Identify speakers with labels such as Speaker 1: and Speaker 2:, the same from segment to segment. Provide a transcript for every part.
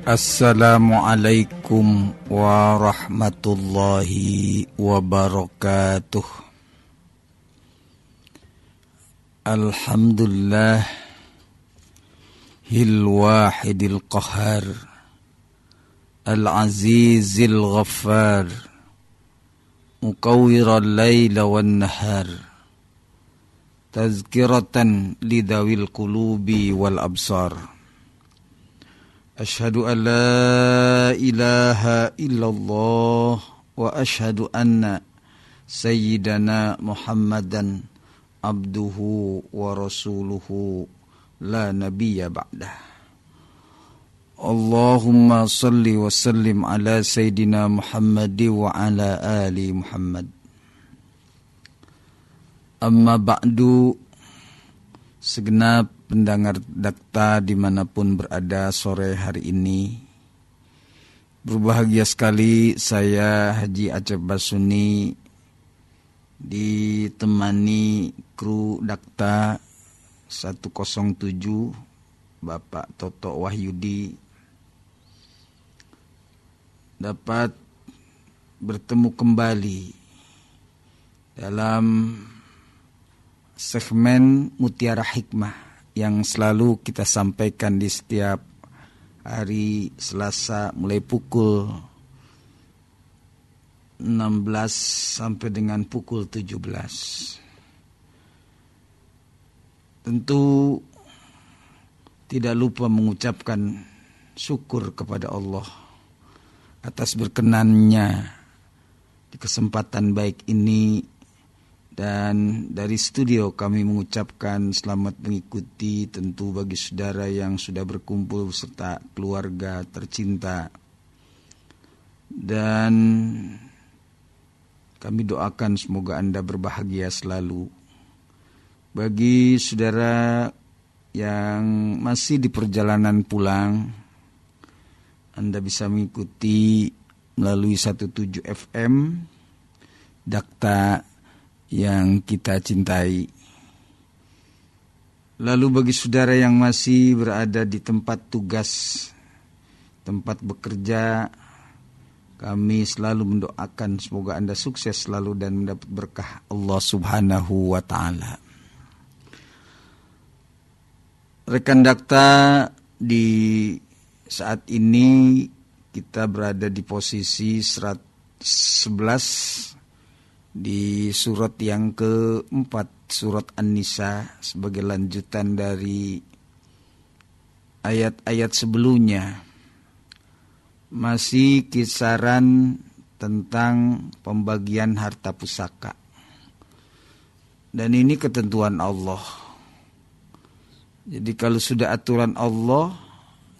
Speaker 1: Assalamualaikum warahmatullahi wabarakatuh. Alhamdulillah hil wahidil qahar al-azizil ghaffar mukawwiral layla wan nahar tazkiratan lidawil qulubi wal absar. Asyhadu an la ilaha illallah wa asyhadu anna sayyidana Muhammadan abduhu wa rasuluhu la nabiyya ba'dah. Allahumma salli wa sallim ala sayyidina Muhammad wa ala ali Muhammad. Amma ba'du, segenap pendengar Dakta dimanapun berada sore hari ini, berbahagia sekali saya Haji Acep Basuni ditemani kru Dakta 107 Bapak Toto Wahyudi dapat bertemu kembali dalam segmen Mutiara Hikmah yang selalu kita sampaikan di setiap hari Selasa mulai pukul 16 sampai dengan pukul 17. Tentu tidak lupa mengucapkan syukur kepada Allah atas berkenannya di kesempatan baik ini. Dan dari studio kami mengucapkan selamat mengikuti tentu bagi saudara yang sudah berkumpul serta keluarga tercinta. Dan kami doakan semoga Anda berbahagia selalu. Bagi saudara yang masih di perjalanan pulang, Anda bisa mengikuti melalui 17 FM Dakta yang kita cintai. Lalu bagi saudara yang masih berada di tempat tugas, tempat bekerja, kami selalu mendoakan semoga Anda sukses selalu dan mendapat berkah Allah Subhanahu wa ta'ala. Rekan Dakta, di saat ini kita berada di posisi 111 di surat yang keempat, surat An-Nisa, sebagai lanjutan dari ayat-ayat sebelumnya. Masih kisaran tentang pembagian harta pusaka. Dan ini ketentuan Allah. Jadi kalau sudah aturan Allah,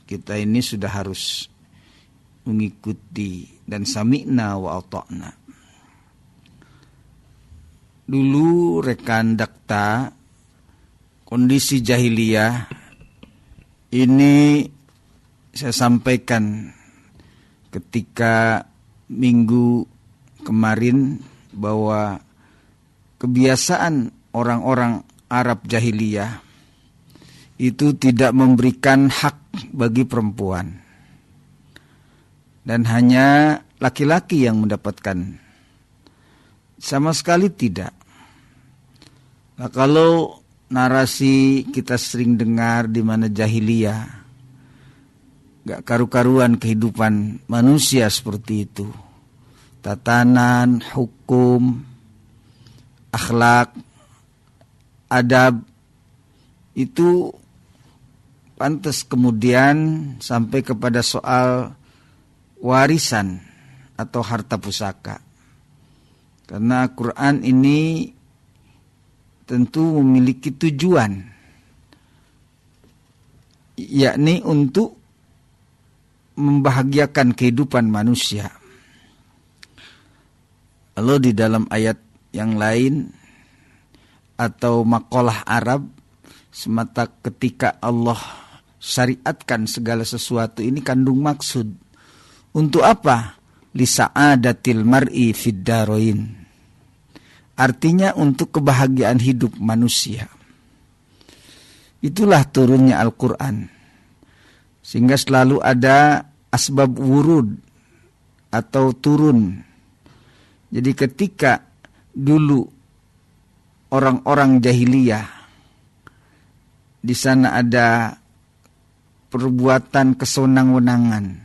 Speaker 1: kita ini sudah harus mengikuti. Dan sami'na wa ata'na. Dulu rekan Dakta, kondisi jahiliyah ini saya sampaikan ketika minggu kemarin bahwa kebiasaan orang-orang Arab jahiliyah itu tidak memberikan hak bagi perempuan dan hanya laki-laki yang mendapatkan. Sama sekali tidak. Nah, kalau narasi kita sering dengar di mana jahiliyah, gak karu-karuan kehidupan manusia seperti itu. Tatanan, hukum, akhlak, adab, itu pantas kemudian sampai kepada soal warisan atau harta pusaka. Karena Quran ini tentu memiliki tujuan, yakni untuk membahagiakan kehidupan manusia. Lalu di dalam ayat yang lain atau maqalah Arab, semata ketika Allah syariatkan segala sesuatu ini kandung maksud. Untuk apa? Lisa'adatil mar'i fid darain. Artinya untuk kebahagiaan hidup manusia. Itulah turunnya Al-Quran. Sehingga selalu ada asbab wurud atau turun. Jadi ketika dulu orang-orang jahiliyah di sana ada perbuatan kesenang-wenangan.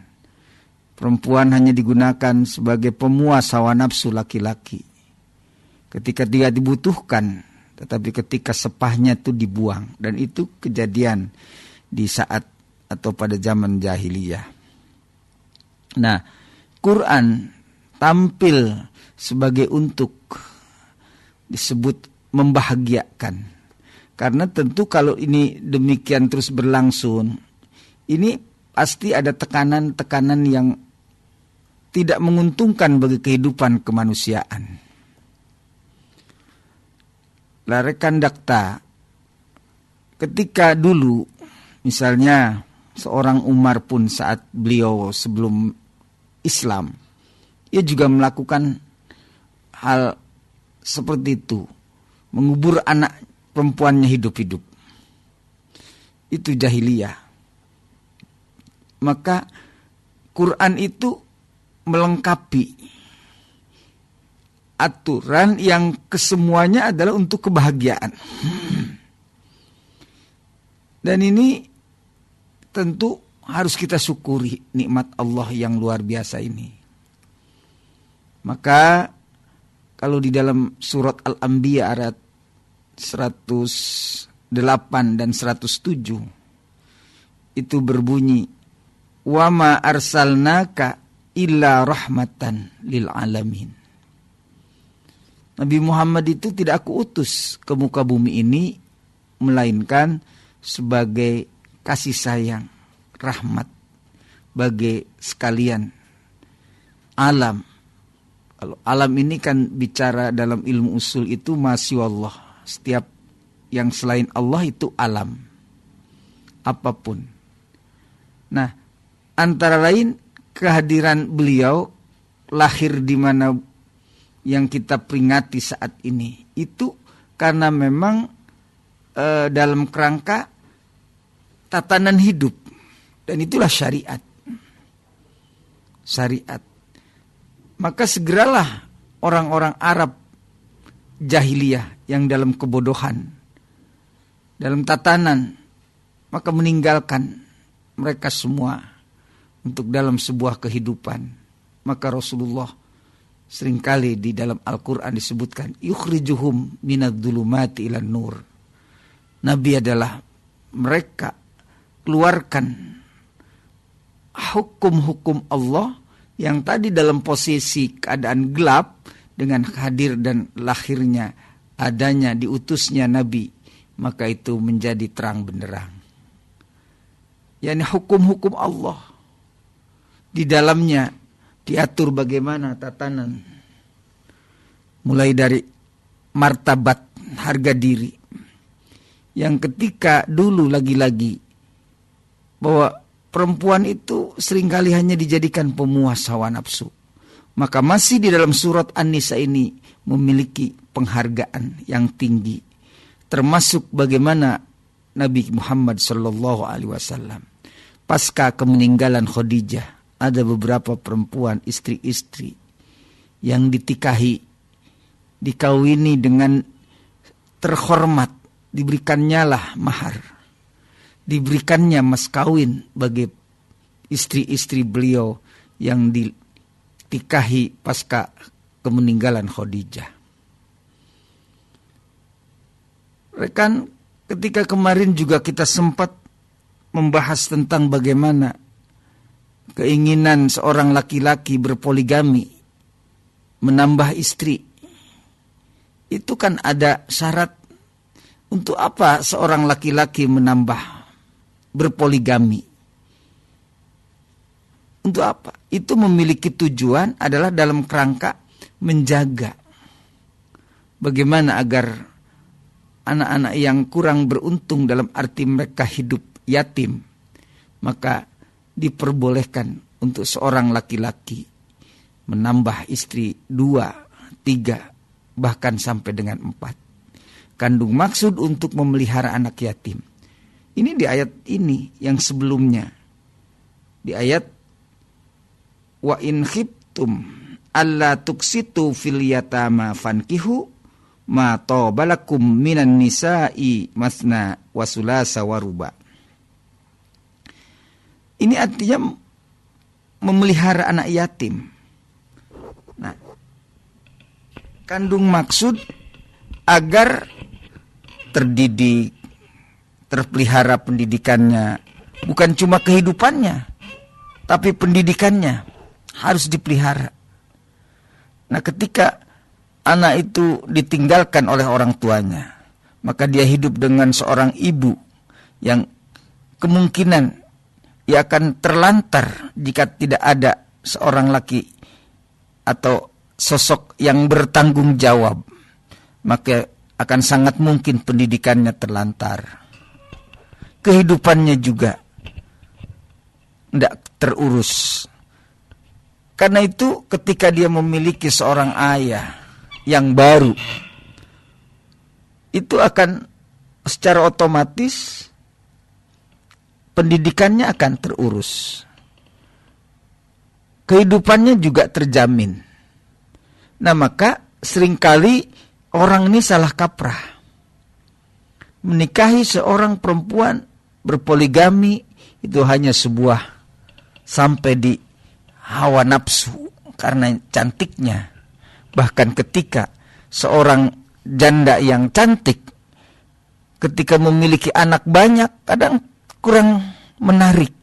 Speaker 1: Perempuan hanya digunakan sebagai pemuas hawa nafsu laki-laki. Ketika dia dibutuhkan, tetapi ketika sepahnya itu dibuang. Dan itu kejadian di saat atau pada zaman jahiliyah. Nah, Quran tampil sebagai untuk disebut membahagiakan. Karena tentu kalau ini demikian terus berlangsung, ini pasti ada tekanan-tekanan yang tidak menguntungkan bagi kehidupan kemanusiaan. Rekan dakta, ketika dulu misalnya seorang Umar pun saat beliau sebelum Islam, ia juga melakukan hal seperti itu, mengubur anak perempuannya hidup-hidup. Itu jahiliyah. Maka Quran itu melengkapi aturan yang kesemuanya adalah untuk kebahagiaan. Dan ini tentu harus kita syukuri nikmat Allah yang luar biasa ini. Maka kalau di dalam surat Al-Anbiya ayat 108 dan 107 itu berbunyi, wa ma arsalnaka illa rahmatan lil alamin. Nabi Muhammad itu tidak aku utus ke muka bumi ini melainkan sebagai kasih sayang, rahmat bagi sekalian alam. Kalau alam ini kan bicara dalam ilmu usul itu masya Allah. Setiap yang selain Allah itu alam. Apapun. Nah, antara lain kehadiran beliau lahir di mana yang kita peringati saat ini itu karena memang dalam kerangka tatanan hidup, dan itulah syariat. Syariat. Maka segeralah orang-orang Arab jahiliyah yang dalam kebodohan, dalam tatanan, maka meninggalkan mereka semua untuk dalam sebuah kehidupan. Maka Rasulullah seringkali di dalam Al-Quran disebutkan yukhrijuhum minadh-dhulumati ilan nur. Nabi adalah mereka keluarkan hukum-hukum Allah yang tadi dalam posisi keadaan gelap, dengan hadir dan lahirnya adanya diutusnya Nabi, maka itu menjadi terang benderang. Yani hukum-hukum Allah di dalamnya diatur bagaimana tatanan, mulai dari martabat harga diri, yang ketika dulu lagi-lagi bahwa perempuan itu seringkali hanya dijadikan pemuas hawa nafsu, maka masih di dalam surat An-Nisa ini memiliki penghargaan yang tinggi, termasuk bagaimana Nabi Muhammad SAW pasca kemeninggalan Khadijah, ada beberapa perempuan istri-istri yang ditikahi, dikawini dengan terhormat, diberikannya lah mahar, diberikannya mas kawin bagi istri-istri beliau yang ditikahi pasca kemeninggalan Khadijah. Rekan, ketika kemarin juga kita sempat membahas tentang bagaimana keinginan seorang laki-laki berpoligami, menambah istri. Itu kan ada syarat. Untuk apa seorang laki-laki menambah berpoligami? Untuk apa? Itu memiliki tujuan adalah dalam kerangka menjaga bagaimana agar anak-anak yang kurang beruntung dalam arti mereka hidup yatim, maka diperbolehkan untuk seorang laki-laki menambah istri 2, 3, bahkan sampai dengan 4. Kandung maksud untuk memelihara anak yatim. Ini di ayat ini yang sebelumnya. Di ayat wa in khiftum alla tuksitu fil yatama fankihu ma tabalakum minan nisa'i masna wa sulasa wa ruba. Ini artinya memelihara anak yatim. Nah, kandung maksud agar terdidik, terpelihara pendidikannya, bukan cuma kehidupannya, tapi pendidikannya harus dipelihara. Nah, ketika anak itu ditinggalkan oleh orang tuanya, maka dia hidup dengan seorang ibu yang kemungkinan ia akan terlantar jika tidak ada seorang laki atau sosok yang bertanggung jawab. Maka akan sangat mungkin pendidikannya terlantar. Kehidupannya juga tidak terurus. Karena itu ketika dia memiliki seorang ayah yang baru, itu akan secara otomatis pendidikannya akan terurus. Kehidupannya juga terjamin. Nah, maka seringkali orang ini salah kaprah. Menikahi seorang perempuan berpoligami itu hanya sebuah sampai di hawa nafsu karena cantiknya. Bahkan ketika seorang janda yang cantik ketika memiliki anak banyak kadang kurang menarik.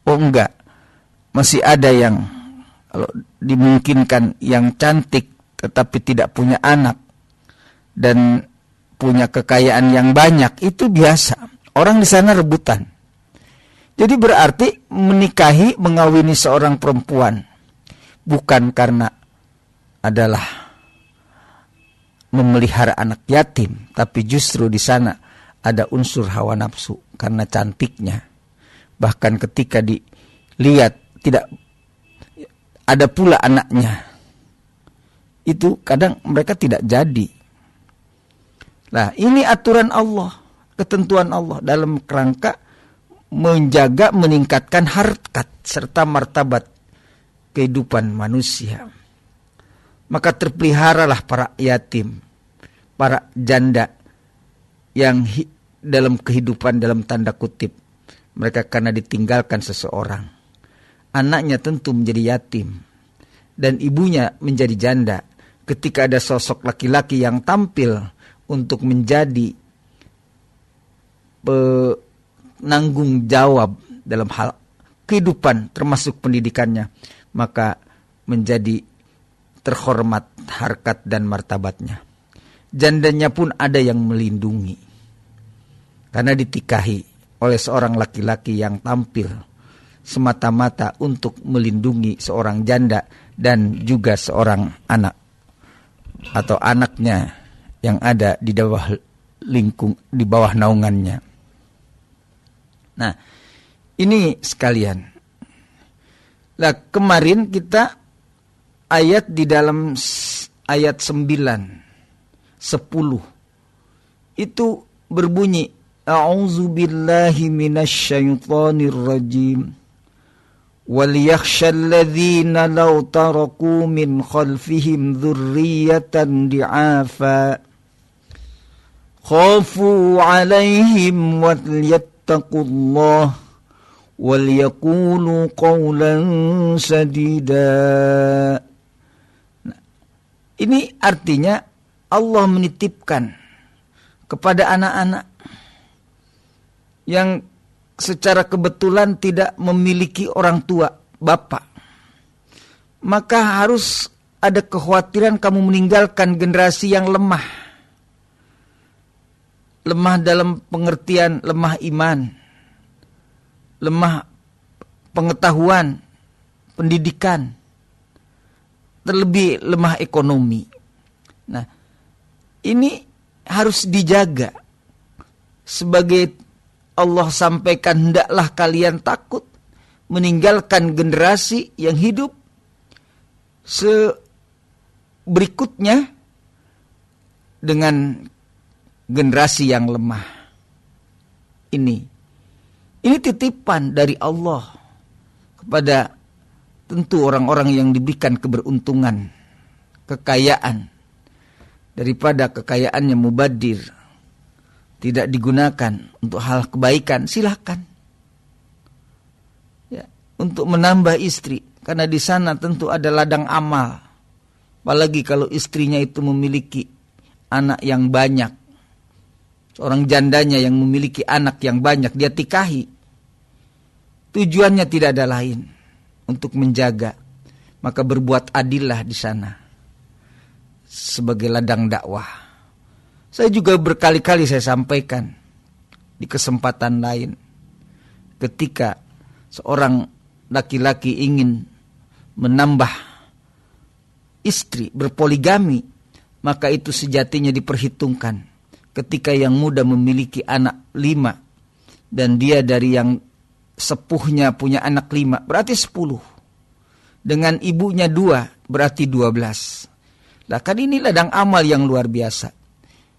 Speaker 1: Oh enggak, masih ada yang kalau dimungkinkan yang cantik tetapi tidak punya anak dan punya kekayaan yang banyak, itu biasa. Orang di sana rebutan. Jadi berarti menikahi, mengawini seorang perempuan bukan karena adalah memelihara anak yatim, tapi justru di sana ada unsur hawa nafsu karena cantiknya. Bahkan ketika dilihat tidak ada pula anaknya, itu kadang mereka tidak jadi. Nah, ini aturan Allah, ketentuan Allah dalam kerangka menjaga, meningkatkan harkat serta martabat kehidupan manusia. Maka terpeliharalah para yatim, para janda yang dalam kehidupan dalam tanda kutip mereka karena ditinggalkan seseorang. Anaknya tentu menjadi yatim dan ibunya menjadi janda. Ketika ada sosok laki-laki yang tampil untuk menjadi penanggung jawab dalam hal kehidupan termasuk pendidikannya, maka menjadi terhormat harkat dan martabatnya. Jandanya pun ada yang melindungi karena ditikahi oleh seorang laki-laki yang tampil semata-mata untuk melindungi seorang janda dan juga seorang anak atau anaknya yang ada di bawah naungannya. Nah, ini sekalian. Nah, kemarin kita ayat di dalam ayat 9, 10 itu berbunyi A'udzubillahi minasyaitonir rajim. وَلْيَخْشَى الَّذِينَ لَوْ تَرَكُوا مِنْ خَلْفِهِمْ ذُرِّيَّةً ضِعَافًا خَافُوا عَلَيْهِمْ وَلْيَتَّقُوا اللَّهَ وَلْيَقُولُوا قَوْلًا سَدِيدًا. Nah, ini artinya Allah menitipkan kepada anak-anak yang secara kebetulan tidak memiliki orang tua, bapak. Maka harus ada kekhawatiran kamu meninggalkan generasi yang lemah. Lemah dalam pengertian lemah iman, lemah pengetahuan, pendidikan, terlebih lemah ekonomi. Nah, ini harus dijaga. Sebagai Allah sampaikan, hendaklah kalian takut meninggalkan generasi yang hidup berikutnya dengan generasi yang lemah. Ini titipan dari Allah kepada tentu orang-orang yang diberikan keberuntungan, kekayaan, daripada kekayaannya mubadir, tidak digunakan untuk hal kebaikan, silakan. Ya, untuk menambah istri, karena di sana tentu ada ladang amal. Apalagi kalau istrinya itu memiliki anak yang banyak. Seorang jandanya yang memiliki anak yang banyak, dia tikahi. Tujuannya tidak ada lain, untuk menjaga. Maka berbuat adillah di sana sebagai ladang dakwah. Saya juga berkali-kali saya sampaikan di kesempatan lain, ketika seorang laki-laki ingin menambah istri, berpoligami, maka itu sejatinya diperhitungkan. Ketika yang muda memiliki anak 5 dan dia dari yang sepuhnya punya anak 5, berarti 10. Dengan ibunya 2, berarti 12. Lah kan ini ladang amal yang luar biasa.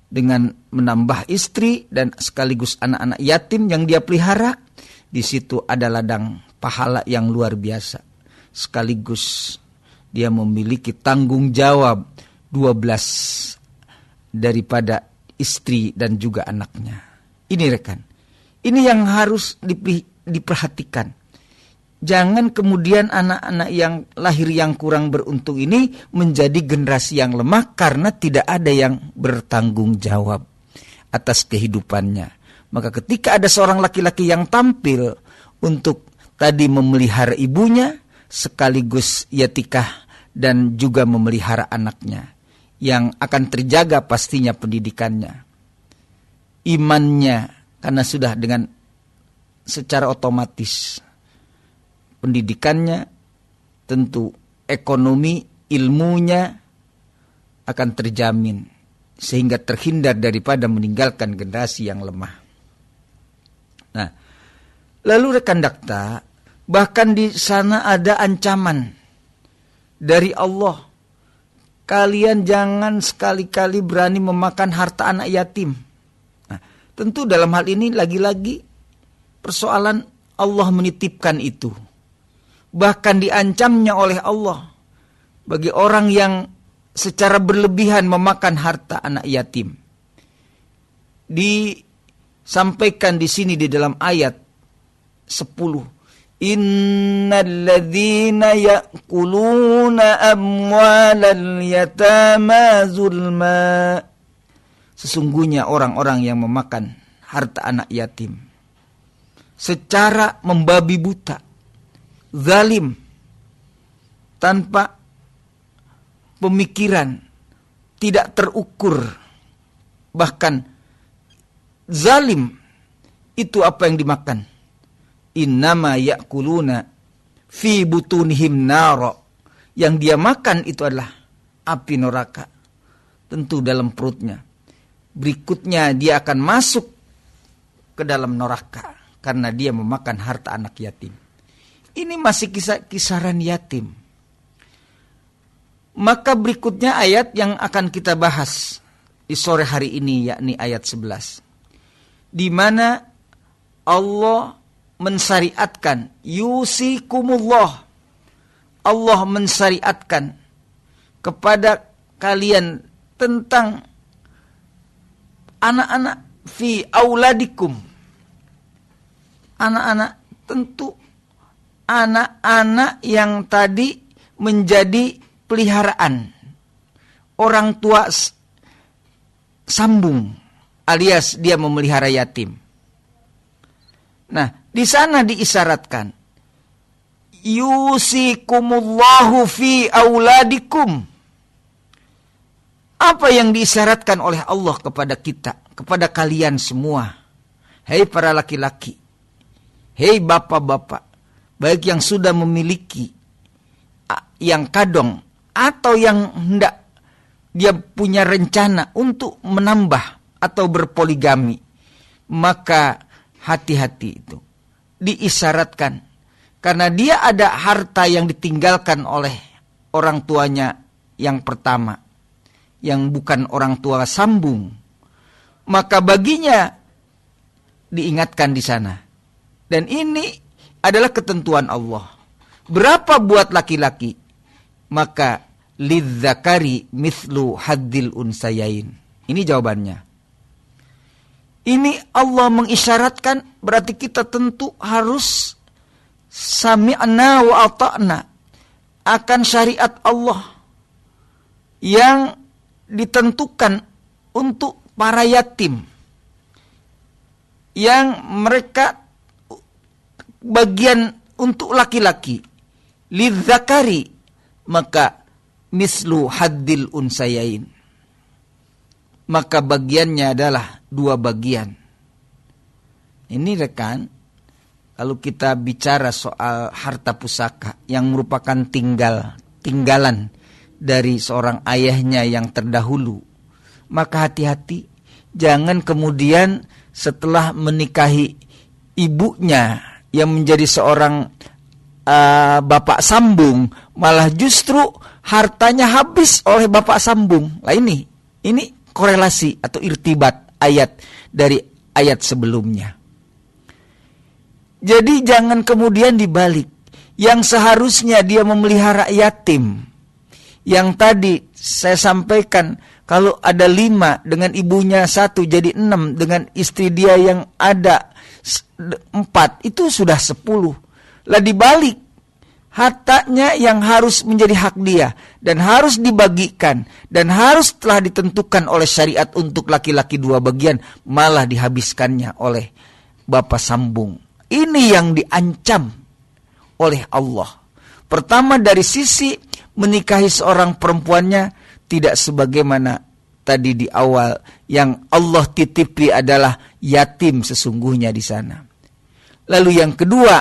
Speaker 1: Dengan menambah istri dan sekaligus anak-anak yatim yang dia pelihara, di situ ada ladang pahala yang luar biasa. Sekaligus dia memiliki tanggung jawab 12 daripada istri dan juga anaknya. Ini rekan, ini yang harus diperhatikan. Jangan kemudian anak-anak yang lahir yang kurang beruntung ini menjadi generasi yang lemah karena tidak ada yang bertanggung jawab atas kehidupannya. Maka ketika ada seorang laki-laki yang tampil untuk tadi memelihara ibunya, sekaligus yatikah dan juga memelihara anaknya, yang akan terjaga pastinya pendidikannya, imannya, karena sudah dengan secara otomatis pendidikannya, tentu ekonomi, ilmunya akan terjamin, sehingga terhindar daripada meninggalkan generasi yang lemah. Nah, lalu rekan dakta, bahkan di sana ada ancaman dari Allah. Kalian jangan sekali-kali berani memakan harta anak yatim. Nah, tentu dalam hal ini lagi-lagi persoalan Allah menitipkan itu. Bahkan diancamnya oleh Allah bagi orang yang secara berlebihan memakan harta anak yatim. Disampaikan di sini di dalam ayat 10. Innalladzina ya'kuluna amwalal yatama zulma. Sesungguhnya orang-orang yang memakan harta anak yatim secara membabi buta, zalim, tanpa pemikiran, tidak terukur, bahkan zalim, itu apa yang dimakan? Innama ya'kuluna fi butunihim naro. Yang dia makan itu adalah api neraka, tentu dalam perutnya. Berikutnya dia akan masuk ke dalam neraka karena dia memakan harta anak yatim. Ini masih kisaran yatim. Maka berikutnya ayat yang akan kita bahas di sore hari ini, yakni ayat 11, di mana Allah mensyariatkan, yusikumullah, Allah mensyariatkan kepada kalian tentang anak-anak fi auladikum. Anak-anak, tentu anak-anak yang tadi menjadi peliharaan orang tua sambung, alias dia memelihara yatim. Nah, di sana diisyaratkan, yusikumullahu fi auladikum. Apa yang diisyaratkan oleh Allah kepada kita, kepada kalian semua? Hei para laki-laki, hei bapak-bapak, baik yang sudah memiliki, yang kadong, atau yang hendak dia punya rencana untuk menambah atau berpoligami, maka hati-hati itu. Diisyaratkan karena dia ada harta yang ditinggalkan oleh orang tuanya yang pertama, yang bukan orang tua sambung, maka baginya diingatkan di sana. Dan ini adalah ketentuan Allah
Speaker 2: Berapa buat laki-laki? Maka lidzakari mithlu haddil unsayain. Ini jawabannya. Ini Allah mengisyaratkan, berarti kita tentu harus sami'na wa ata'na akan syariat Allah yang ditentukan untuk para yatim, yang mereka bagian untuk laki-laki. Lidzakari, maka mislu haddil unsayain, maka bagiannya adalah 2 bagian. Ini rekan, kalau kita bicara soal harta pusaka yang merupakan tinggalan dari seorang ayahnya yang terdahulu, maka hati-hati, jangan kemudian setelah menikahi ibunya yang menjadi seorang bapak sambung, malah justru hartanya habis oleh bapak sambung. Lah ini korelasi atau irtibat ayat dari ayat sebelumnya. Jadi jangan kemudian dibalik. Yang seharusnya dia memelihara yatim, yang tadi saya sampaikan, kalau ada 5 dengan ibunya 1 jadi 6, dengan istri dia yang ada 4, itu sudah 10. Lah dibalik, hartanya yang harus menjadi hak dia dan harus dibagikan dan harus telah ditentukan oleh syariat untuk laki-laki 2 bagian, malah dihabiskannya oleh bapak sambung. Ini yang diancam oleh Allah. Pertama, dari sisi menikahi seorang perempuannya tidak sebagaimana tadi di awal, yang Allah titipi adalah yatim sesungguhnya di sana. Lalu yang kedua,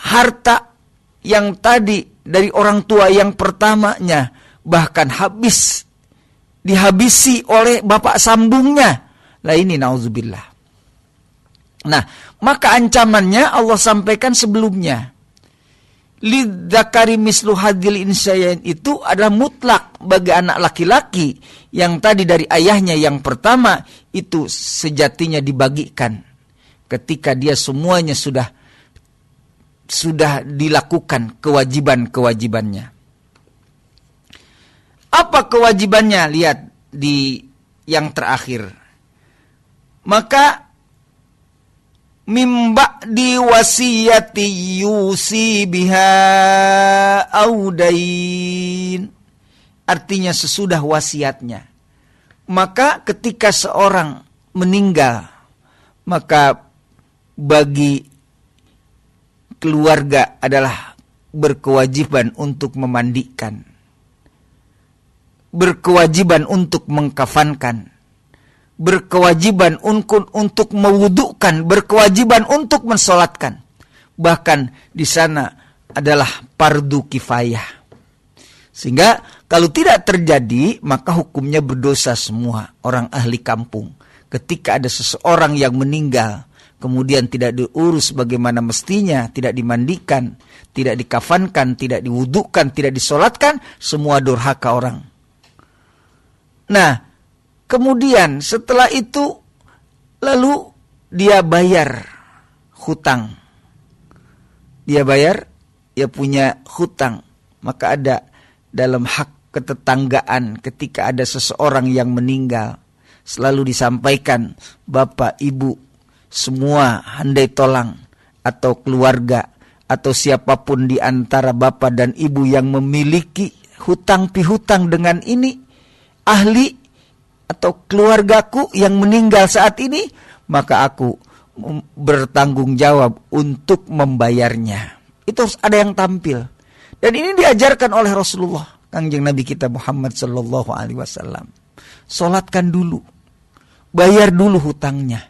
Speaker 2: harta yang tadi dari orang tua yang pertamanya bahkan dihabisi oleh bapak sambungnya. Lah ini nauzubillah. Nah, maka ancamannya Allah sampaikan sebelumnya. Lidzakari mislu hadil insayain itu adalah mutlak bagi anak laki-laki yang tadi dari ayahnya yang pertama itu sejatinya dibagikan ketika dia semuanya sudah dilakukan kewajiban-kewajibannya. Apa kewajibannya? Lihat di yang terakhir. Maka mimba di wasiyati yusi biha audain. Artinya sesudah wasiatnya. Maka ketika seorang meninggal, maka bagi keluarga adalah berkewajiban untuk memandikan, berkewajiban untuk mengkafankan, berkewajiban untuk mewudukan, berkewajiban untuk mensolatkan. Bahkan di sana adalah fardu kifayah. Sehingga kalau tidak terjadi, maka hukumnya berdosa semua orang ahli kampung. Ketika ada seseorang yang meninggal, kemudian tidak diurus bagaimana mestinya, tidak dimandikan, tidak dikafankan, tidak diwudukan, tidak disolatkan, semua durhaka orang. Nah, kemudian setelah itu, lalu dia bayar hutang. Dia punya hutang. Maka ada dalam hak ketetanggaan ketika ada seseorang yang meninggal, selalu disampaikan, bapak, ibu, semua handai tolang atau keluarga atau siapapun di antara bapak dan ibu yang memiliki hutang pihutang dengan ini, ahli atau keluargaku yang meninggal saat ini, maka aku bertanggung jawab untuk membayarnya. Itu harus ada yang tampil. Dan ini diajarkan oleh Rasulullah, Kangjeng Nabi kita Muhammad sallallahu alaihi wasallam. Solatkan dulu, bayar dulu hutangnya.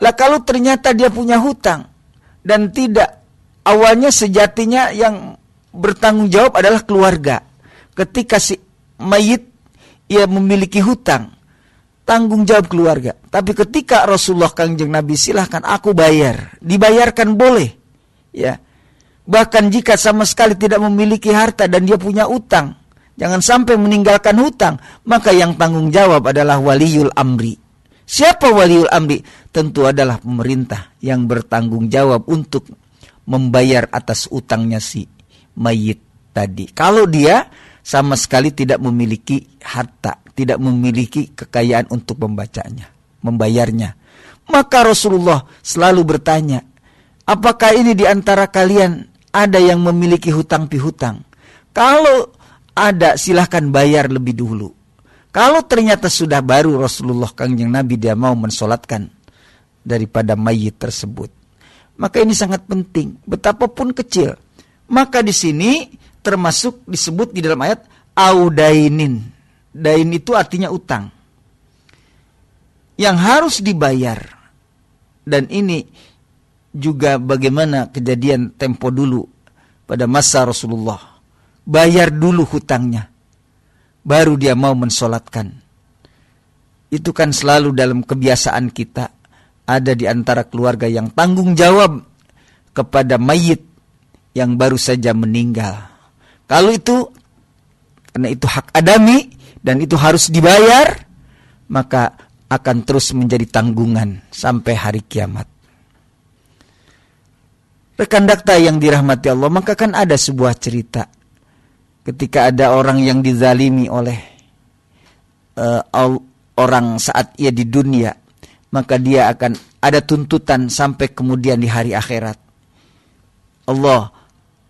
Speaker 2: Lah kalau ternyata dia punya hutang dan tidak, awalnya sejatinya yang bertanggung jawab adalah keluarga. Ketika si mayit ia memiliki hutang, tanggung jawab keluarga. Tapi ketika Rasulullah Kangjeng Nabi silahkan aku bayar, dibayarkan boleh. Ya. Bahkan jika sama sekali tidak memiliki harta dan dia punya hutang, jangan sampai meninggalkan hutang, maka yang tanggung jawab adalah waliyul amri. Siapa waliul amri? Tentu adalah pemerintah yang bertanggung jawab untuk membayar atas utangnya si mayit tadi. Kalau dia sama sekali tidak memiliki harta, tidak memiliki kekayaan untuk membayarnya. Maka Rasulullah selalu bertanya, apakah ini di antara kalian ada yang memiliki hutang pihutang? Kalau ada, silahkan bayar lebih dulu. Kalau ternyata sudah, baru Rasulullah Kangjeng Nabi dia mau mensolatkan daripada mayit tersebut. Maka ini sangat penting, betapapun kecil. Maka di sini termasuk disebut di dalam ayat audainin. Dain itu artinya utang yang harus dibayar. Dan ini juga bagaimana kejadian tempo dulu pada masa Rasulullah. Bayar dulu hutangnya, baru dia mau mensolatkan. Itu kan selalu dalam kebiasaan kita. Ada di antara keluarga yang tanggung jawab kepada mayit yang baru saja meninggal. Kalau itu, karena itu hak adami dan itu harus dibayar, maka akan terus menjadi tanggungan sampai hari kiamat. Rekan dakta yang dirahmati Allah, maka kan ada sebuah cerita ketika ada orang yang dizalimi oleh orang saat ia di dunia, maka dia akan ada tuntutan sampai kemudian di hari akhirat. Allah,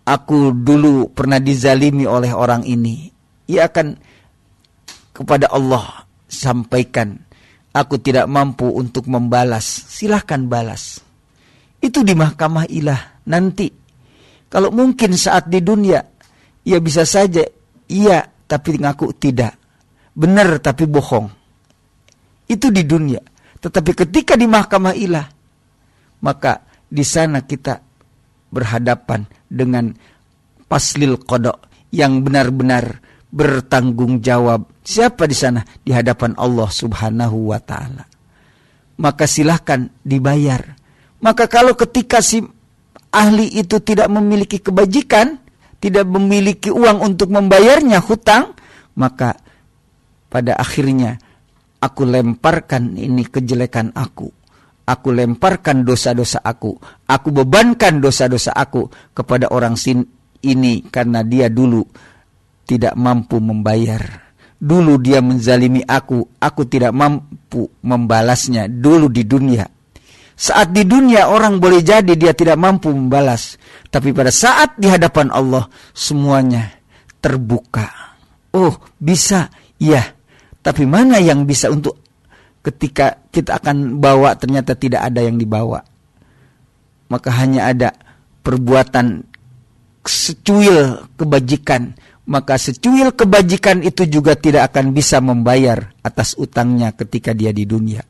Speaker 2: aku dulu pernah dizalimi oleh orang ini. Ia akan kepada Allah sampaikan, aku tidak mampu untuk membalas. Silahkan balas. Itu di mahkamah ilah nanti. Kalau mungkin saat di dunia, ia bisa saja iya tapi ngaku tidak, benar tapi bohong. Itu di dunia. Tetapi ketika di mahkamah ilah, maka di sana kita berhadapan dengan paslil qada yang benar-benar bertanggung jawab. Siapa di sana? Di hadapan Allah Subhanahu wa ta'ala. Maka silahkan dibayar. Maka kalau ketika si ahli itu tidak memiliki kebajikan, tidak memiliki uang untuk membayarnya hutang, maka pada akhirnya aku lemparkan ini kejelekan aku. Aku lemparkan dosa-dosa aku. Aku bebankan dosa-dosa aku kepada orang ini karena dia dulu tidak mampu membayar. Dulu dia menzalimi aku tidak mampu membalasnya dulu di dunia. Saat di dunia orang boleh jadi dia tidak mampu membalas, tapi pada saat di hadapan Allah semuanya terbuka. Oh, bisa, iya. Tapi mana yang bisa untuk ketika kita akan bawa ternyata tidak ada yang dibawa. Maka hanya ada perbuatan secuil kebajikan. Maka secuil kebajikan itu juga tidak akan bisa membayar atas utangnya ketika dia di dunia.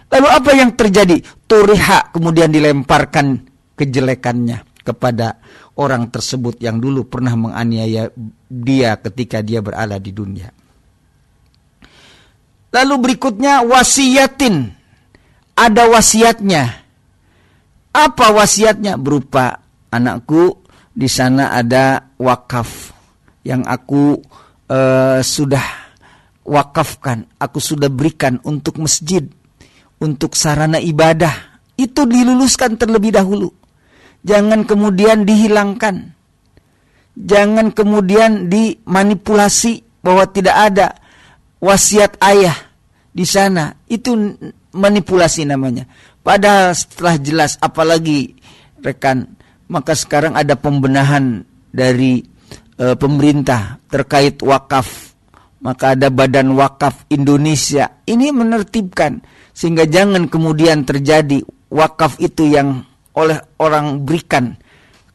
Speaker 2: Lalu apa yang terjadi? Turiha, kemudian dilemparkan kejelekannya kepada orang tersebut yang dulu pernah menganiaya dia ketika dia berada di dunia. Lalu berikutnya wasiyatin. Ada wasiatnya. Apa wasiatnya? Berupa, anakku, di sana ada wakaf yang aku sudah wakafkan, aku sudah berikan untuk masjid, untuk sarana ibadah. Itu diluluskan terlebih dahulu. Jangan kemudian dihilangkan. Jangan kemudian dimanipulasi bahwa tidak ada wasiat ayah di sana. Itu manipulasi namanya. Padahal setelah jelas, apalagi rekan, maka sekarang ada pembenahan dari pemerintah terkait wakaf. Maka ada Badan Wakaf Indonesia. Ini menertibkan sehingga jangan kemudian terjadi wakaf itu yang oleh orang berikan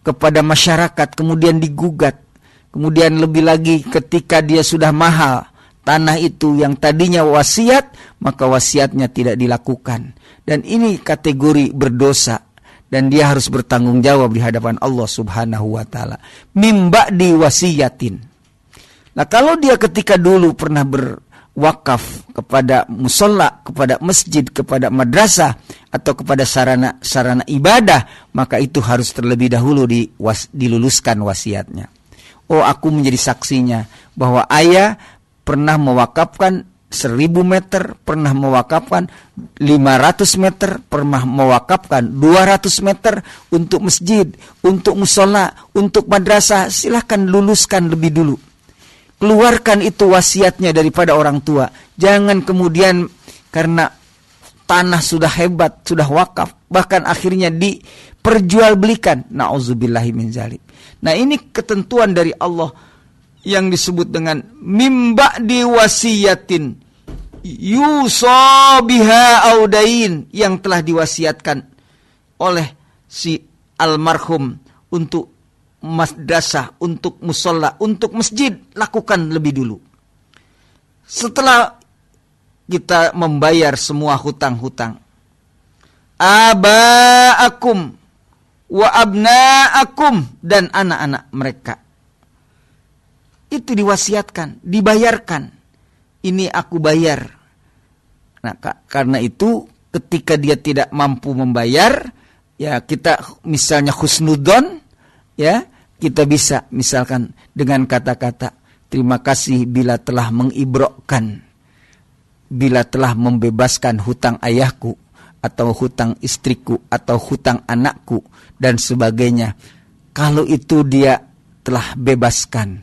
Speaker 2: kepada masyarakat kemudian digugat. Kemudian lebih lagi ketika dia sudah mahal tanah itu yang tadinya wasiat, maka wasiatnya tidak dilakukan. Dan ini kategori berdosa. Dan dia harus bertanggung jawab di hadapan Allah Subhanahu wa ta'ala. Mimba di wasiyatin. Nah, kalau dia ketika dulu pernah berwakaf kepada musola, kepada masjid, kepada madrasah, atau kepada sarana ibadah, maka itu harus terlebih dahulu diluluskan wasiatnya. Oh, aku menjadi saksinya bahwa ayah pernah mewakafkan 1000 meter, pernah mewakafkan 500 meter, pernah mewakafkan 200 meter untuk masjid, untuk musola, untuk madrasah. Silahkan luluskan lebih dulu. Keluarkan itu wasiatnya daripada orang tua. Jangan kemudian karena tanah sudah hebat, sudah wakaf, bahkan akhirnya diperjualbelikan. Na'udzubillahi min dzalik. Nah, ini ketentuan dari Allah yang disebut dengan mimba di wasiyatin yusa biha audain, yang telah diwasiatkan oleh si almarhum untuk madrasah, untuk musola, untuk masjid. Lakukan lebih dulu. Setelah kita membayar semua hutang-hutang, aba'akum wa abna'akum, dan anak-anak mereka, itu diwasiatkan, dibayarkan. Ini aku bayar. Nah, karena itu ketika dia tidak mampu membayar, ya kita misalnya husnudon, ya kita bisa misalkan dengan kata-kata terima kasih bila telah mengibrokkan, bila telah membebaskan hutang ayahku, atau hutang istriku, atau hutang anakku, dan sebagainya. Kalau itu dia telah bebaskan,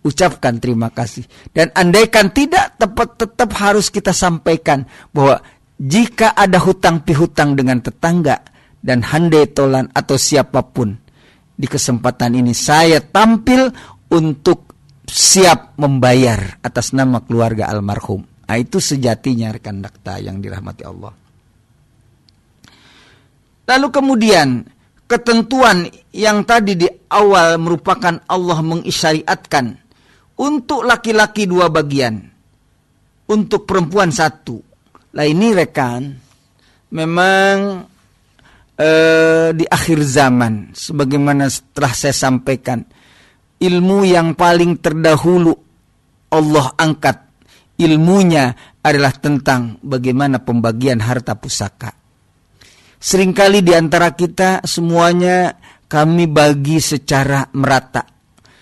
Speaker 2: ucapkan terima kasih. Dan andaikan tidak, tetap harus kita sampaikan bahwa jika ada hutang pihutang dengan tetangga dan handai tolan atau siapapun, di kesempatan ini saya tampil untuk siap membayar atas nama keluarga almarhum. Nah, itu sejatinya rekan dakta yang dirahmati Allah. Lalu kemudian ketentuan yang tadi di awal merupakan Allah mengisyariatkan untuk laki-laki 2 bagian, untuk perempuan 1. Lah ini rekan, memang di akhir zaman, sebagaimana telah saya sampaikan, ilmu yang paling terdahulu Allah angkat, ilmunya adalah tentang bagaimana pembagian harta pusaka. Seringkali di antara kita semuanya kami bagi secara merata.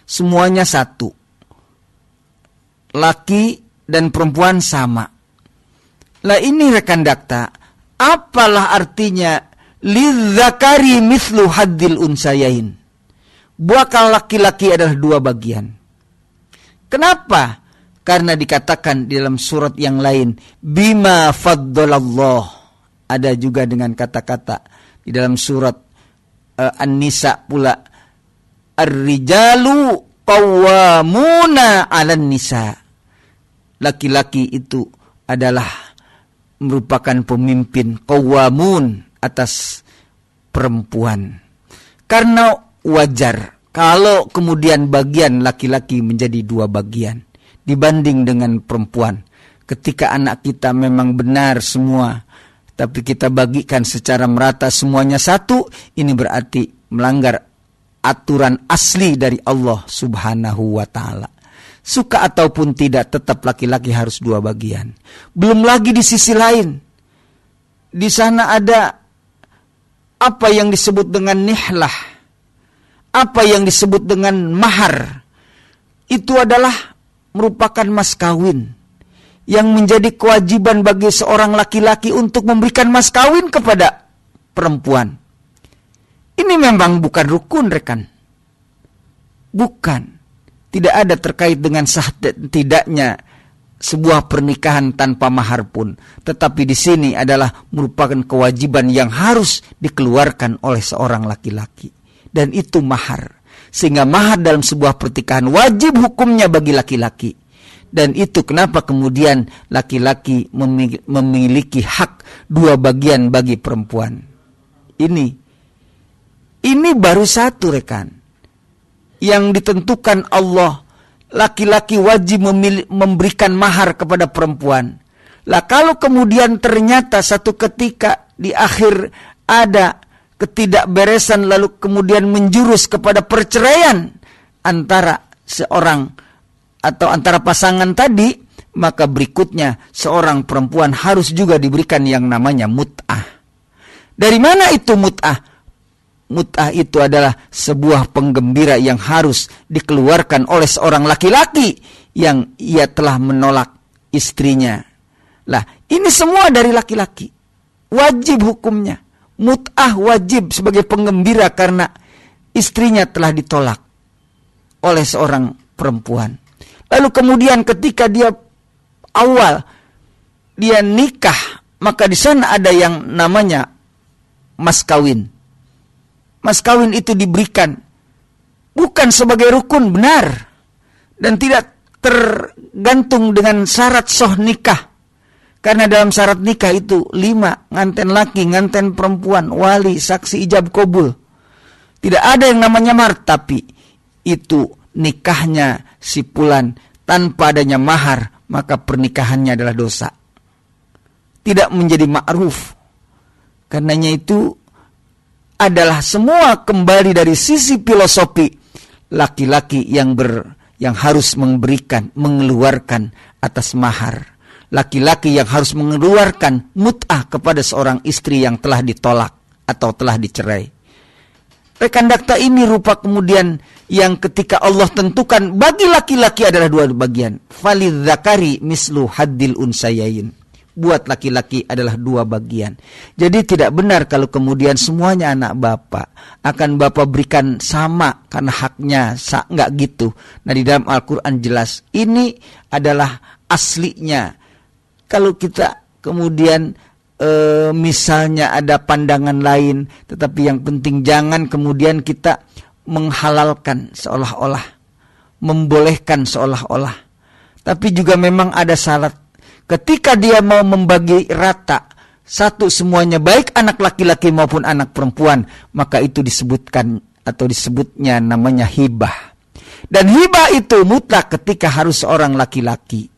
Speaker 2: Semuanya satu. Laki dan perempuan sama. Lah ini rekan dakta, apalah artinya lidzakari mithlu haddil unsayain? Buakal laki-laki adalah 2 bagian. Kenapa? Karena dikatakan di dalam surat yang lain, bima faddalallah. Ada juga dengan kata-kata di dalam surat An-Nisa pula, ar-rijalu qawwamuna 'alan nisa. Laki-laki itu adalah merupakan pemimpin, qawwamun, atas perempuan. Karena wajar kalau kemudian bagian laki-laki menjadi 2 bagian dibanding dengan perempuan. Ketika anak kita memang benar semua, tapi kita bagikan secara merata semuanya satu, ini berarti melanggar aturan asli dari Allah Subhanahu wa ta'ala. Suka ataupun tidak, tetap laki-laki harus 2 bagian. Belum lagi di sisi lain, di sana ada apa yang disebut dengan nihlah, apa yang disebut dengan mahar. Itu adalah merupakan mas kawin yang menjadi kewajiban bagi seorang laki-laki untuk memberikan mas kawin kepada perempuan. Ini memang bukan rukun rekan. Bukan. Tidak ada terkait dengan sah tidaknya sebuah pernikahan tanpa mahar pun. Tetapi di sini adalah merupakan kewajiban yang harus dikeluarkan oleh seorang laki-laki. Dan itu mahar. Sehingga mahar dalam sebuah pernikahan wajib hukumnya bagi laki-laki. Dan itu kenapa kemudian laki-laki memiliki hak 2 bagian bagi perempuan. Ini baru satu rekan. Yang ditentukan Allah, laki-laki wajib memberikan mahar kepada perempuan. Lah kalau kemudian ternyata satu ketika di akhir ada ketidakberesan lalu kemudian menjurus kepada perceraian antara seorang atau antara pasangan tadi, maka berikutnya seorang perempuan harus juga diberikan yang namanya mut'ah. Dari mana itu mut'ah? Mut'ah itu adalah sebuah penggembira yang harus dikeluarkan oleh seorang laki-laki yang ia telah menolak istrinya. Lah, ini semua dari laki-laki. Wajib hukumnya. Mut'ah wajib sebagai penggembira karena istrinya telah ditolak oleh seorang perempuan. Lalu kemudian ketika dia nikah, maka di sana ada yang namanya mas kawin. Mas kawin itu diberikan bukan sebagai rukun, benar, dan tidak tergantung dengan syarat sah nikah. Karena dalam syarat nikah itu 5, nganten laki, nganten perempuan, wali, saksi, ijab, kabul. Tidak ada yang namanya mahar, tapi itu nikahnya si fulan tanpa adanya mahar, maka pernikahannya adalah dosa. Tidak menjadi ma'ruf. Karenanya itu adalah semua kembali dari sisi filosofi laki-laki yang harus memberikan, mengeluarkan atas mahar. Laki-laki yang harus mengeluarkan mut'ah kepada seorang istri yang telah ditolak atau telah dicerai. Rekan dakta, ini rupa kemudian yang ketika Allah tentukan bagi laki-laki adalah 2 bagian. Falidzakari mislu haddil unsayain. Buat laki-laki adalah 2 bagian. Jadi tidak benar kalau kemudian semuanya anak bapak akan bapak berikan sama karena haknya, enggak gitu. Nah, di dalam Al-Quran jelas ini adalah aslinya. Kalau kita kemudian misalnya ada pandangan lain, tetapi yang penting jangan kemudian kita menghalalkan seolah-olah, membolehkan seolah-olah. Tapi juga memang ada syarat. Ketika dia mau membagi rata, satu semuanya baik anak laki-laki maupun anak perempuan, maka itu disebutkan atau disebutnya namanya hibah. Dan hibah itu mutlak ketika harus seorang laki-laki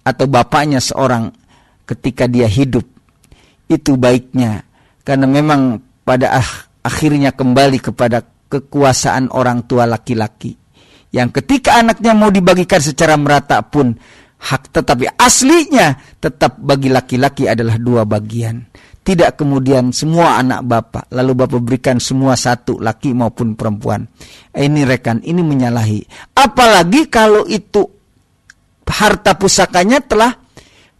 Speaker 2: atau bapaknya seorang ketika dia hidup. Itu baiknya, karena memang pada akhirnya kembali kepada kekuasaan orang tua laki-laki, yang ketika anaknya mau dibagikan secara merata pun hak, tetapi aslinya tetap bagi laki-laki adalah 2 bagian. Tidak kemudian semua anak bapak lalu bapak berikan semua satu, laki maupun perempuan. Ini rekan, ini menyalahi. Apalagi kalau itu harta pusakanya telah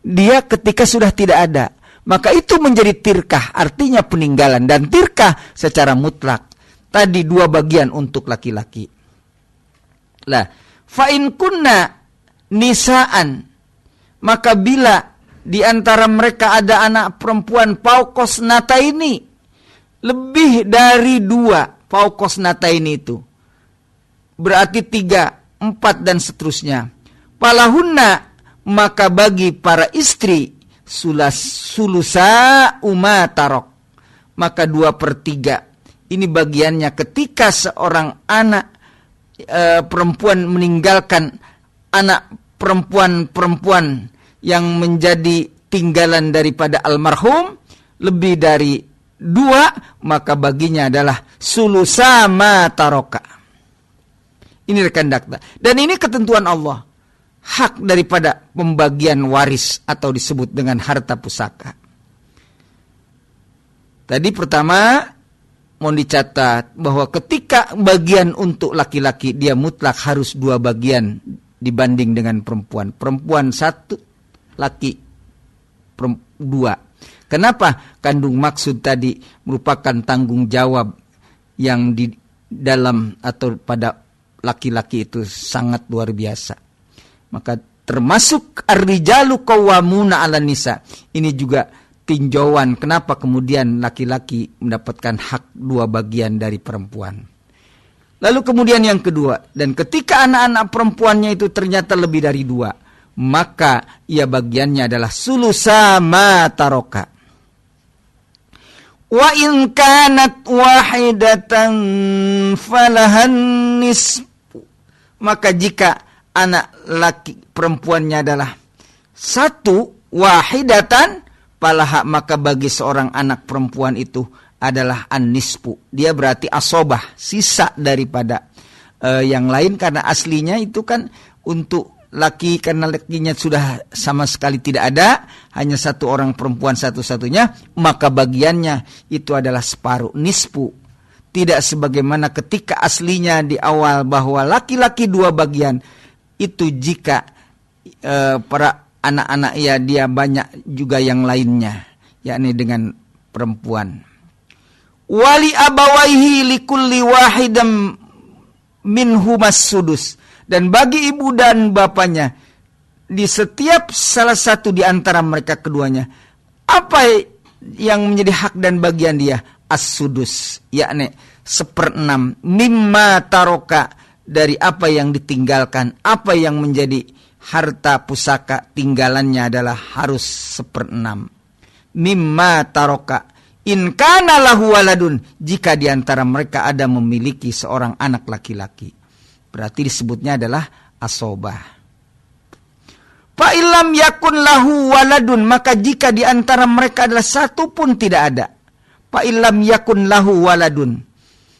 Speaker 2: dia ketika sudah tidak ada, maka itu menjadi tirkah, artinya peninggalan. Dan tirkah secara mutlak tadi 2 bagian untuk laki-laki. Lah, fa in kunna nisaan, maka bila di antara mereka ada anak perempuan paukos nata ini, lebih dari 2 paukos nata ini, itu berarti 3, 4 dan seterusnya. Palahunna, maka bagi para istri sulusa umatarok, maka 2/3. Ini bagiannya ketika seorang anak perempuan meninggalkan anak perempuan yang menjadi tinggalan daripada almarhum lebih dari 2, maka baginya adalah sulusa ma taroka. Ini rekan dakta. Dan ini ketentuan Allah. Hak daripada pembagian waris atau disebut dengan harta pusaka. Tadi pertama mau dicatat bahwa ketika bagian untuk laki-laki dia mutlak harus 2 bagian dibanding dengan perempuan. Perempuan 1, laki 2. Kenapa? Kandung maksud tadi merupakan tanggung jawab yang di dalam atau pada laki-laki itu sangat luar biasa. Maka termasuk ar-rijalu qawwamuna 'alan nisa. Ini juga tinjauan kenapa kemudian laki-laki mendapatkan hak 2 bagian dari perempuan. Lalu kemudian yang kedua, dan ketika anak-anak perempuannya itu ternyata lebih dari 2, maka ia bagiannya adalah sulusa ma taroka. Wa in kanat wahidatan falahan nisfu. Maka jika anak laki perempuannya adalah 1 wahidatan falaha, maka bagi seorang anak perempuan itu adalah an-nisfu. Dia berarti asobah, sisa daripada yang lain, karena aslinya itu kan untuk laki, karena lakinya sudah sama sekali tidak ada, hanya 1 orang perempuan satu-satunya, maka bagiannya itu adalah separuh, nisfu. Tidak sebagaimana ketika aslinya di awal bahwa laki-laki 2 bagian. Itu jika para anak-anak ya dia banyak juga yang lainnya, yakni dengan perempuan. Wali abawaihi likulli wahidam minhumas sudus, dan bagi ibu dan bapaknya di setiap salah satu di antara mereka keduanya apa yang menjadi hak dan bagian dia? As-sudus, yakni 1/6 mimma taroka, dari apa yang ditinggalkan, apa yang menjadi harta pusaka tinggalannya adalah harus 1/6 mimma taroka in kana lahu waladun, jika di antara mereka ada memiliki seorang anak laki-laki. Berarti disebutnya adalah asobah. Fa illam yakun lahu waladun, maka jika di antara mereka adalah satu pun tidak ada. Fa illam yakun lahu waladun,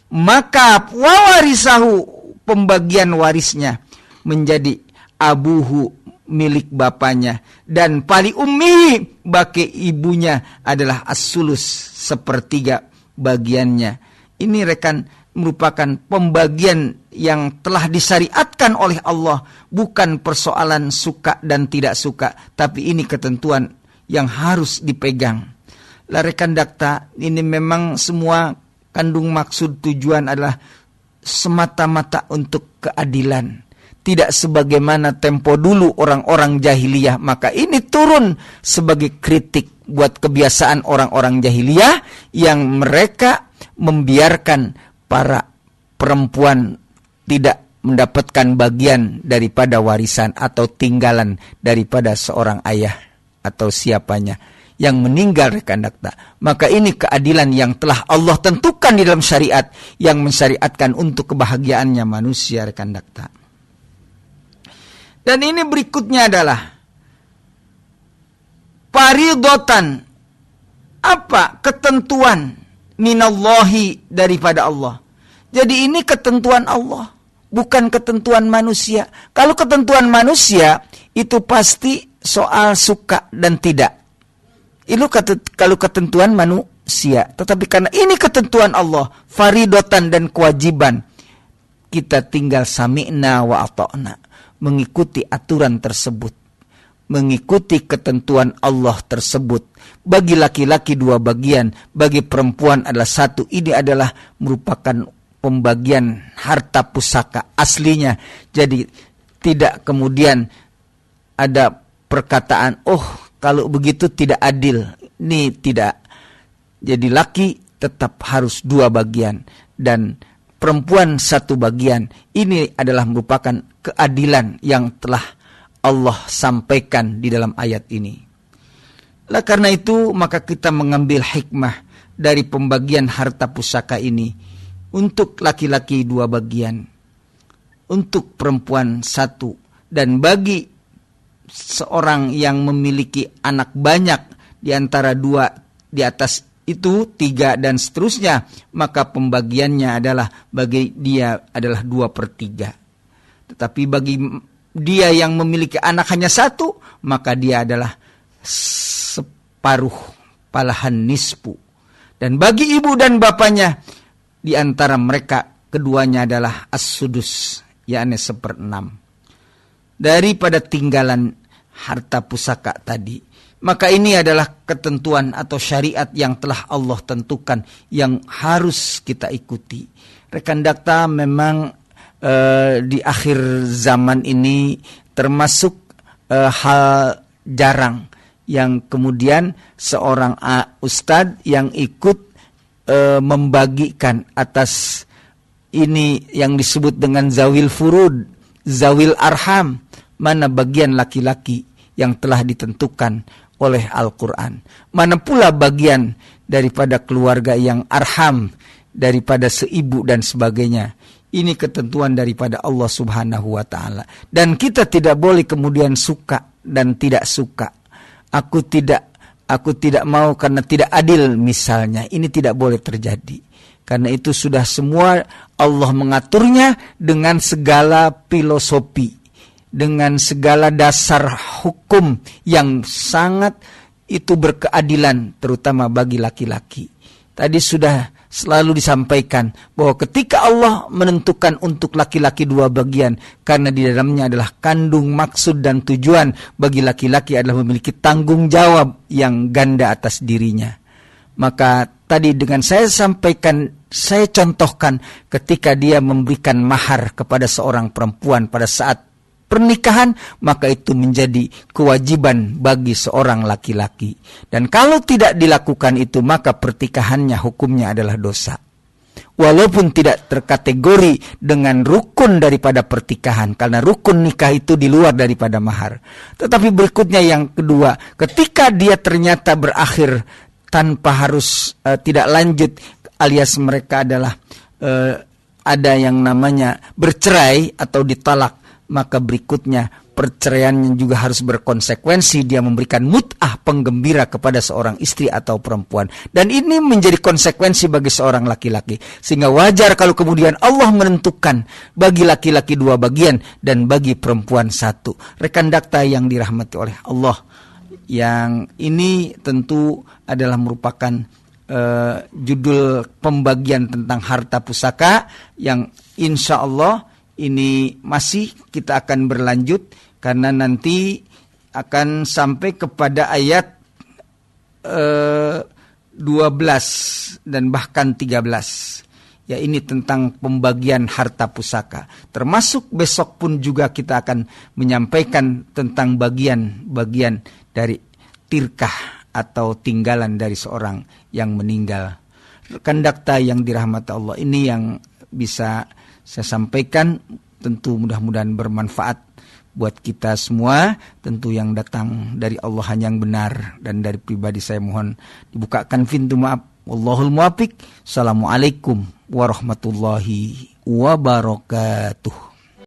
Speaker 2: maka wawarisahu, pembagian warisnya menjadi abuhu, milik bapaknya, dan pali ummi, bagi ibunya adalah as-sulus, 1/3 bagiannya. Ini rekan merupakan pembagian yang telah disyariatkan oleh Allah, bukan persoalan suka dan tidak suka, tapi ini ketentuan yang harus dipegang. Lah rekan dakta, ini memang semua kandung maksud tujuan adalah semata-mata untuk keadilan. Tidak sebagaimana tempo dulu orang-orang jahiliyah, maka ini turun sebagai kritik buat kebiasaan orang-orang jahiliyah yang mereka membiarkan para perempuan tidak mendapatkan bagian daripada warisan atau tinggalan daripada seorang ayah atau siapanya yang meninggal, rekan dakta. Maka ini keadilan yang telah Allah tentukan di dalam syariat, yang mensyariatkan untuk kebahagiaannya manusia, rekan dakta. Dan ini berikutnya adalah faridotan, apa? Ketentuan minallahi, daripada Allah. Jadi ini ketentuan Allah, bukan ketentuan manusia. Kalau ketentuan manusia itu pasti soal suka dan tidak. Itu kalau ketentuan manusia. Tetapi karena ini ketentuan Allah, faridotan dan kewajiban, kita tinggal sami'na wa ata'na, mengikuti aturan tersebut, mengikuti ketentuan Allah tersebut. Bagi laki-laki 2 bagian, bagi perempuan adalah 1. Ini adalah merupakan pembagian harta pusaka aslinya. Jadi tidak kemudian ada perkataan, oh kalau begitu tidak adil. Ini tidak. Jadi laki tetap harus 2 bagian dan perempuan 1 bagian. Ini adalah merupakan keadilan yang telah Allah sampaikan di dalam ayat ini. Lah karena itu maka kita mengambil hikmah dari pembagian harta pusaka ini. Untuk laki-laki 2 bagian, untuk perempuan 1, dan bagi seorang yang memiliki anak banyak di antara 2 di atas itu 3 dan seterusnya, maka pembagiannya adalah bagi dia adalah 2/3. Tetapi bagi dia yang memiliki anak hanya 1, maka dia adalah 1/2, palahan nisfu. Dan bagi ibu dan bapaknya, di antara mereka keduanya adalah as-sudus, yakni 1/6 daripada tinggalan harta pusaka tadi. Maka ini adalah ketentuan atau syariat yang telah Allah tentukan, yang harus kita ikuti. Rekan dakta, memang di akhir zaman ini termasuk hal jarang yang kemudian seorang ustadz yang ikut membagikan atas ini yang disebut dengan zawil furud, zawil arham, mana bagian laki-laki yang telah ditentukan oleh Al-Quran, mana pula bagian daripada keluarga yang arham, daripada seibu dan sebagainya. Ini ketentuan daripada Allah Subhanahu wa ta'ala, dan kita tidak boleh kemudian suka dan tidak suka. Aku tidak mau karena tidak adil misalnya. Ini tidak boleh terjadi. Karena itu sudah semua Allah mengaturnya dengan segala filosofi, dengan segala dasar hukum yang sangat itu berkeadilan, terutama bagi laki-laki. Tadi sudah selalu disampaikan bahwa ketika Allah menentukan untuk laki-laki 2 bagian, karena di dalamnya adalah kandung maksud dan tujuan bagi laki-laki adalah memiliki tanggung jawab yang ganda atas dirinya. Maka tadi dengan saya sampaikan, saya contohkan ketika dia memberikan mahar kepada seorang perempuan pada saat pernikahan, maka itu menjadi kewajiban bagi seorang laki-laki. Dan kalau tidak dilakukan itu, maka pertikahannya hukumnya adalah dosa. Walaupun tidak terkategori dengan rukun daripada pertikahan, karena rukun nikah itu di luar daripada mahar. Tetapi berikutnya yang kedua, ketika dia ternyata berakhir tanpa harus tidak lanjut, alias mereka adalah ada yang namanya bercerai atau ditalak, maka berikutnya perceraiannya juga harus berkonsekuensi. Dia memberikan mut'ah, penggembira kepada seorang istri atau perempuan. Dan ini menjadi konsekuensi bagi seorang laki-laki. Sehingga wajar kalau kemudian Allah menentukan bagi laki-laki 2 bagian dan bagi perempuan 1. Rekan dakta yang dirahmati oleh Allah, yang ini tentu adalah merupakan judul pembagian tentang harta pusaka yang insya Allah ini masih kita akan berlanjut, karena nanti akan sampai kepada ayat 12 dan bahkan 13. Ya, ini tentang pembagian harta pusaka. Termasuk besok pun juga kita akan menyampaikan tentang bagian-bagian dari tirkah atau tinggalan dari seorang yang meninggal. Rekan dakta yang dirahmati Allah, ini yang bisa saya sampaikan, tentu mudah-mudahan bermanfaat buat kita semua. Tentu yang datang dari Allah hanya yang benar, dan dari pribadi saya mohon dibukakan pintu maaf. Wallahul muwaffiq. Assalamualaikum warahmatullahi wabarakatuh.